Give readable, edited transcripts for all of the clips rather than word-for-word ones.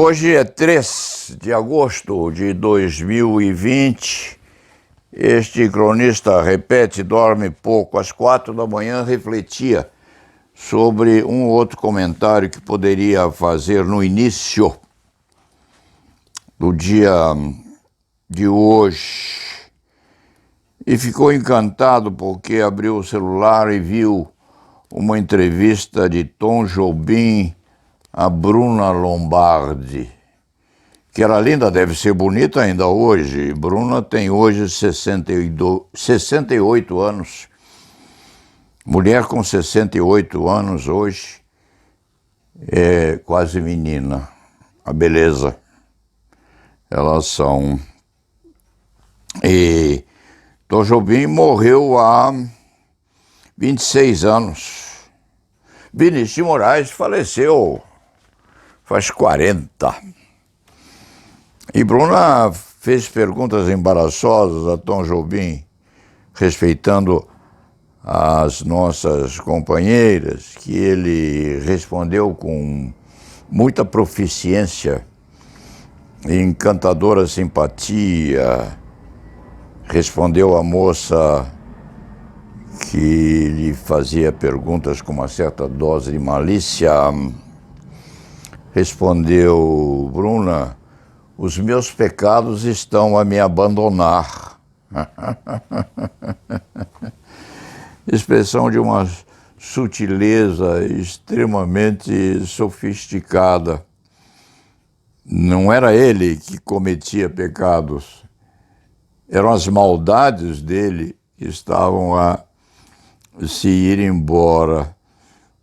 Hoje é 3 de agosto de 2020. Este cronista repete, dorme pouco. Às 4 da manhã refletia sobre um outro comentário que poderia fazer no início do dia de hoje. E ficou encantado porque abriu o celular e viu uma entrevista de Tom Jobim a Bruna Lombardi, que era linda, deve ser bonita ainda hoje. Bruna tem hoje 68 anos. Mulher com 68 anos hoje é quase menina. A beleza. Elas são. E Tom Jobim morreu há 26 anos. Vinícius de Moraes faleceu faz 40. E Bruna fez perguntas embaraçosas a Tom Jobim, respeitando as nossas companheiras, que ele respondeu com muita proficiência, encantadora simpatia. Respondeu a moça que lhe fazia perguntas com uma certa dose de malícia. Respondeu: Bruna, os meus pecados estão a me abandonar. Expressão de uma sutileza extremamente sofisticada. Não era ele que cometia pecados, eram as maldades dele que estavam a se ir embora.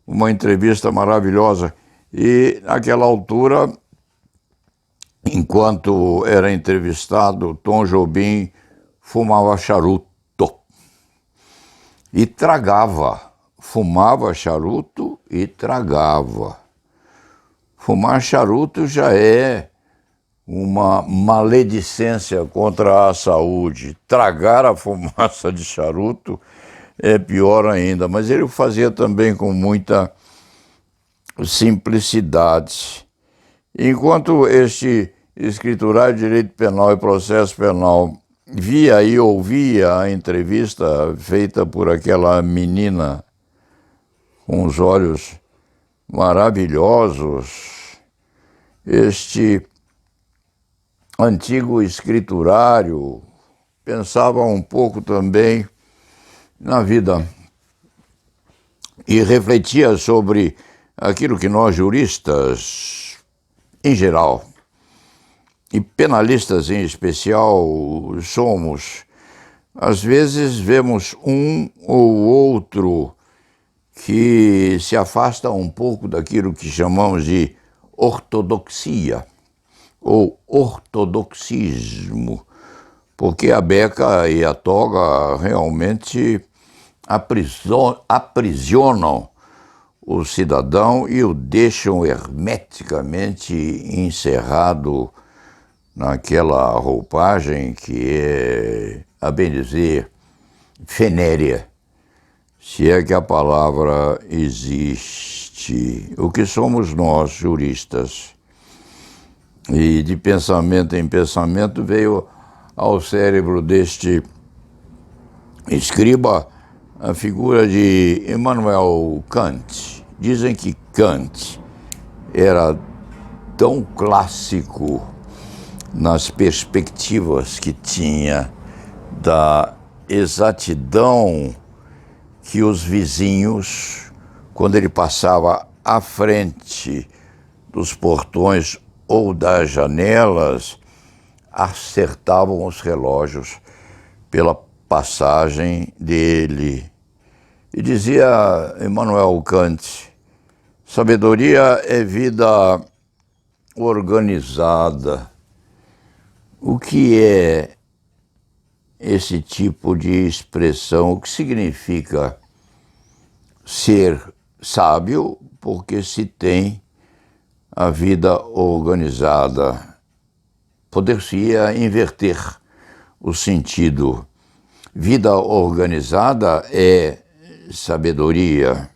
Uma entrevista maravilhosa. E, naquela altura, enquanto era entrevistado, Tom Jobim fumava charuto e tragava. Fumava charuto e tragava. Fumar charuto já é uma maledicência contra a saúde. Tragar a fumaça de charuto é pior ainda. Mas ele o fazia também com muita simplicidade. Enquanto este escriturário de direito penal e processo penal via e ouvia a entrevista feita por aquela menina com os olhos maravilhosos, este antigo escriturário pensava um pouco também na vida e refletia sobre aquilo que nós juristas, em geral, e penalistas em especial, somos. Às vezes vemos um ou outro que se afasta um pouco daquilo que chamamos de ortodoxia ou ortodoxismo, porque a beca e a toga realmente aprisionam o cidadão e o deixam hermeticamente encerrado naquela roupagem que é, a bem dizer, fenérea, se é que a palavra existe. O que somos nós, juristas? E de pensamento em pensamento veio ao cérebro deste escriba a figura de Immanuel Kant. Dizem que Kant era tão clássico nas perspectivas que tinha da exatidão que os vizinhos, quando ele passava à frente dos portões ou das janelas, acertavam os relógios pela passagem dele. E dizia Immanuel Kant: sabedoria é vida organizada. O que é esse tipo de expressão? O que significa ser sábio? Porque se tem a vida organizada. Poder-se-ia inverter o sentido. Vida organizada é sabedoria.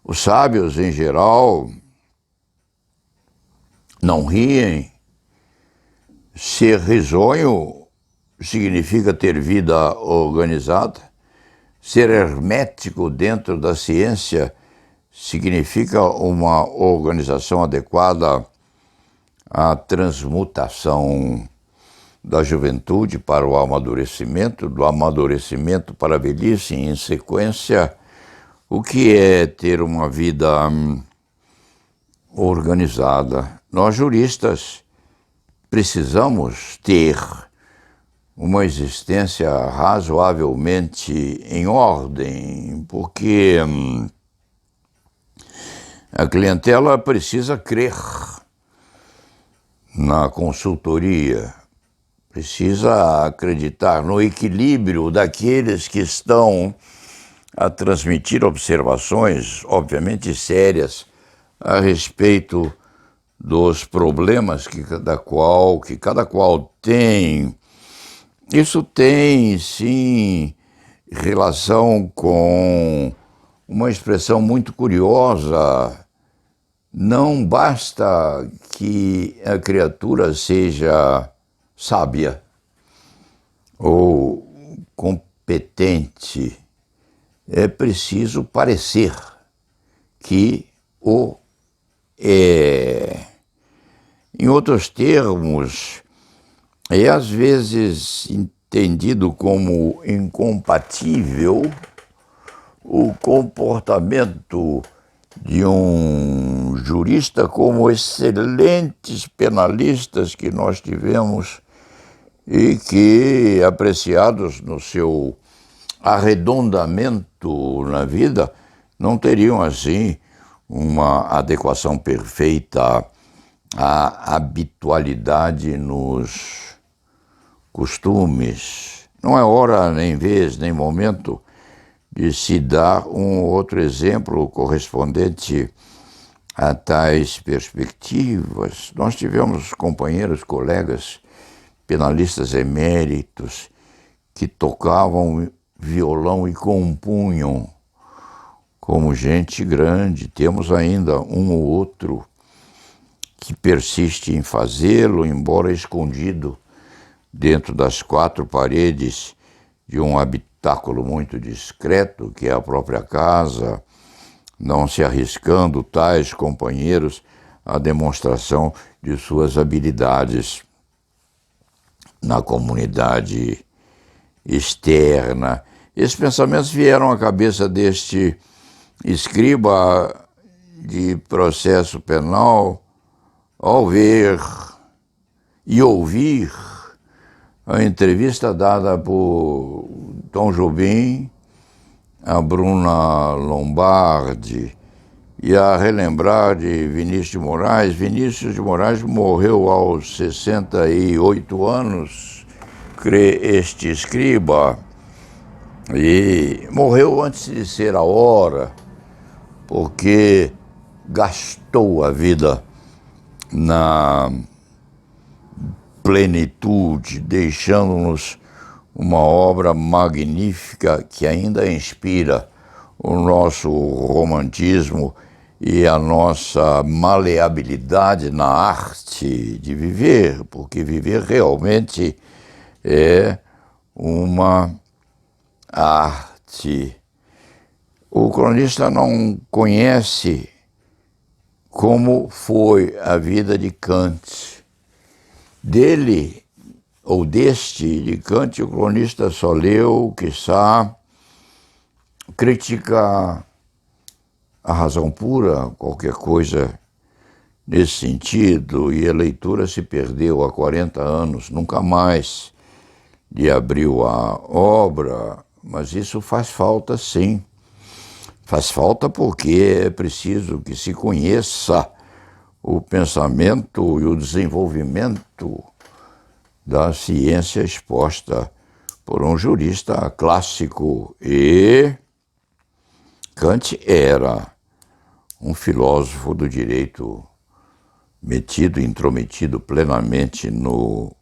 Os sábios, em geral, não riem. Ser risonho significa ter vida organizada. Ser hermético dentro da ciência significa uma organização adequada à transmutação da juventude para o amadurecimento, do amadurecimento para a velhice, em sequência. O que é ter uma vida organizada? Nós, juristas, precisamos ter uma existência razoavelmente em ordem, porque a clientela precisa crer na consultoria, precisa acreditar no equilíbrio daqueles que estão a transmitir observações, obviamente sérias, a respeito dos problemas que cada qual tem. Isso tem, sim, relação com uma expressão muito curiosa. Não basta que a criatura seja sábia ou competente, é preciso parecer que o é. Em outros termos, é às vezes entendido como incompatível o comportamento de um jurista, como excelentes penalistas que nós tivemos e que, apreciados no seu arredondamento na vida, não teriam assim uma adequação perfeita à habitualidade nos costumes. Não é hora, nem vez, nem momento de se dar um outro exemplo correspondente a tais perspectivas. Nós tivemos companheiros, colegas, penalistas eméritos, que tocavam violão e compunham como gente grande. Temos ainda um ou outro que persiste em fazê-lo, embora escondido dentro das quatro paredes de um habitáculo muito discreto, que é a própria casa, não se arriscando tais companheiros à demonstração de suas habilidades na comunidade externa. Esses pensamentos vieram à cabeça deste escriba de processo penal ao ver e ouvir a entrevista dada por Tom Jobim a Bruna Lombardi e a relembrar de Vinícius de Moraes. Vinícius de Moraes morreu aos 68 anos, crê este escriba, e morreu antes de ser a hora, porque gastou a vida na plenitude, deixando-nos uma obra magnífica que ainda inspira o nosso romantismo e a nossa maleabilidade na arte de viver, porque viver realmente é uma arte. O cronista não conhece como foi a vida de Kant. Dele, ou deste, de Kant, o cronista só leu, quiçá, Crítica à Razão Pura, qualquer coisa nesse sentido, e a leitura se perdeu há 40 anos, nunca mais lhe abriu a obra, mas isso faz falta, sim. Faz falta porque é preciso que se conheça o pensamento e o desenvolvimento da ciência exposta por um jurista clássico. E Kant era um filósofo do direito metido, intrometido plenamente no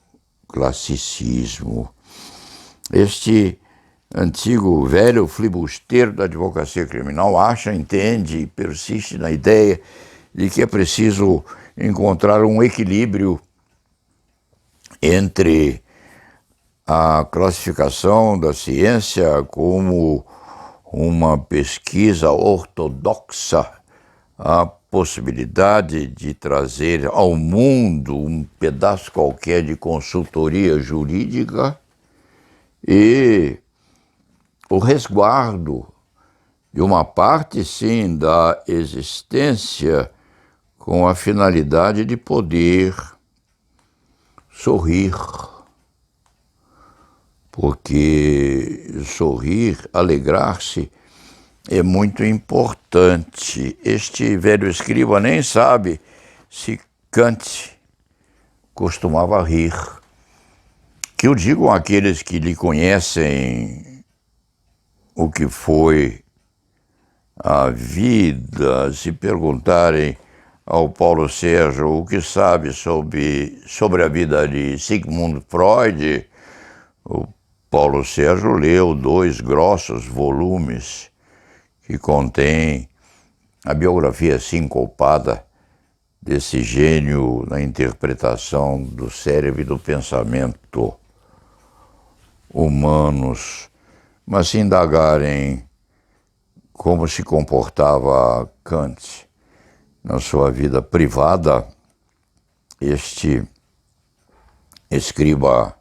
classicismo. Este antigo velho flibusteiro da advocacia criminal acha, entende e persiste na ideia de que é preciso encontrar um equilíbrio entre a classificação da ciência como uma pesquisa ortodoxa, a possibilidade de trazer ao mundo um pedaço qualquer de consultoria jurídica e o resguardo de uma parte, sim, da existência com a finalidade de poder sorrir. Porque sorrir, alegrar-se, é muito importante. Este velho escriba nem sabe se Kant costumava rir. Que eu digo àqueles que lhe conhecem o que foi a vida, se perguntarem ao Paulo Sérgio o que sabe sobre a vida de Sigmund Freud, o Paulo Sérgio leu 2 grossos volumes que contêm a biografia sincopada desse gênio na interpretação do cérebro e do pensamento humanos. Mas se indagarem como se comportava Kant na sua vida privada, este escriba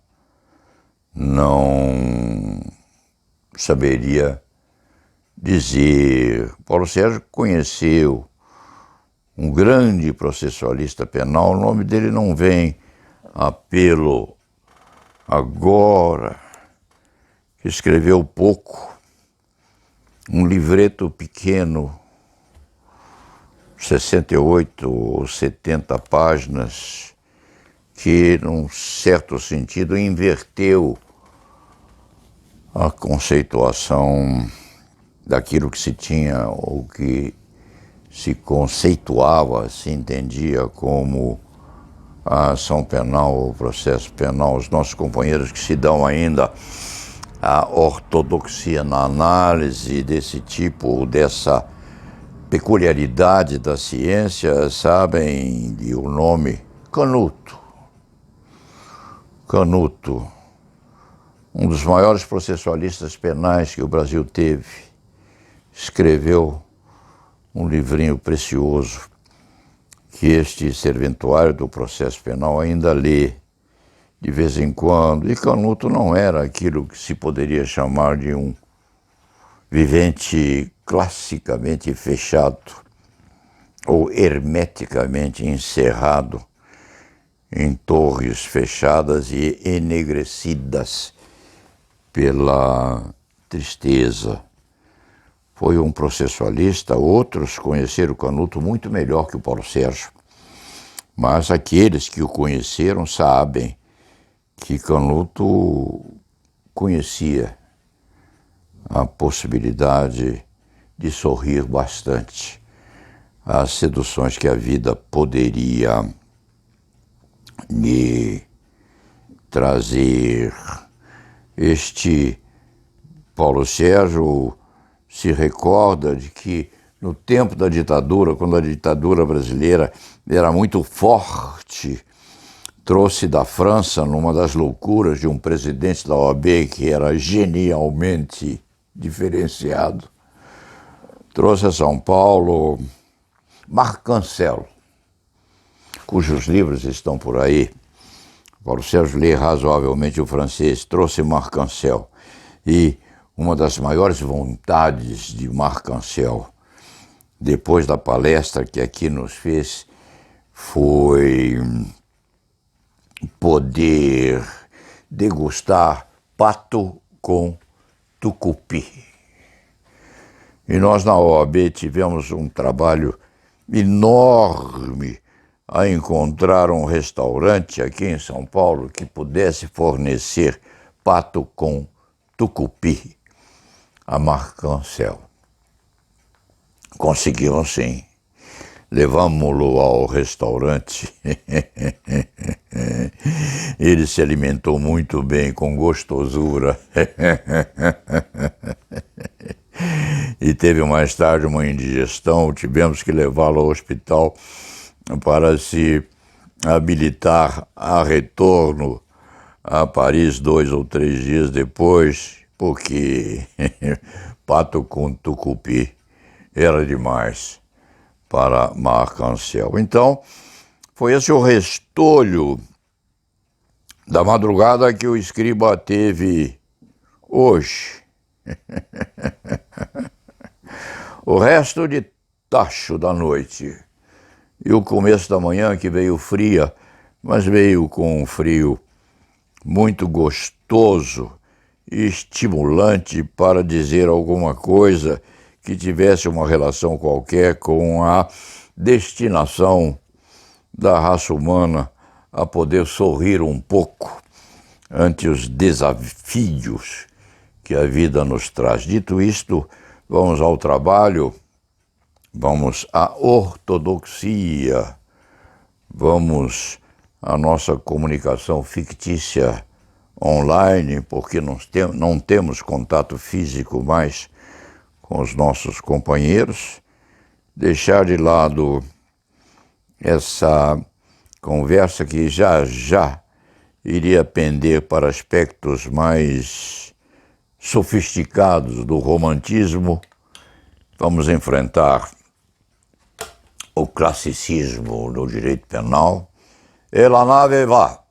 não saberia dizer. Paulo Sérgio conheceu um grande processualista penal, o nome dele não vem a pelo agora, que escreveu pouco, um livreto pequeno, 68 ou 70 páginas, que, num certo sentido, inverteu a conceituação daquilo que se tinha ou que se conceituava, se entendia como a ação penal, o processo penal. Os nossos companheiros que se dão ainda a ortodoxia na análise desse tipo, ou dessa peculiaridade da ciência, sabem de o nome Canuto. Canuto, um dos maiores processualistas penais que o Brasil teve, escreveu um livrinho precioso que este serventuário do processo penal ainda lê de vez em quando. E Canuto não era aquilo que se poderia chamar de um vivente classicamente fechado ou hermeticamente encerrado em torres fechadas e enegrecidas pela tristeza. Foi um processualista. Outros conheceram Canuto muito melhor que o Paulo Sérgio, mas aqueles que o conheceram sabem que Canuto conhecia a possibilidade de sorrir bastante às seduções que a vida poderia lhe trazer. Este Paulo Sérgio se recorda de que no tempo da ditadura, quando a ditadura brasileira era muito forte, trouxe da França, numa das loucuras de um presidente da OAB que era genialmente diferenciado, trouxe a São Paulo Marc Ancel, cujos livros estão por aí. Paulo Sérgio lê razoavelmente o francês, trouxe Marc Ancel. E uma das maiores vontades de Marc Ancel, depois da palestra que aqui nos fez, foi poder degustar pato com tucupi. E nós na OAB tivemos um trabalho enorme a encontrar um restaurante aqui em São Paulo que pudesse fornecer pato com tucupi a Marc Ancel. Conseguimos sim. Levamos-lo ao restaurante. Ele se alimentou muito bem, com gostosura. E teve mais tarde uma indigestão, tivemos que levá-lo ao hospital para se habilitar a retorno a Paris 2 ou 3 dias depois, porque pato com tucupi era demais para Marc-Ancel. Então, foi esse o restolho da madrugada que o escriba teve hoje. O resto de tacho da noite e o começo da manhã, que veio fria, mas veio com um frio muito gostoso e estimulante para dizer alguma coisa que tivesse uma relação qualquer com a destinação da raça humana a poder sorrir um pouco ante os desafios que a vida nos traz. Dito isto, vamos ao trabalho, vamos à ortodoxia, vamos à nossa comunicação fictícia online, porque não temos contato físico mais com os nossos companheiros, deixar de lado essa conversa que já iria pender para aspectos mais sofisticados do romantismo. Vamos enfrentar o classicismo do direito penal. E la nave va.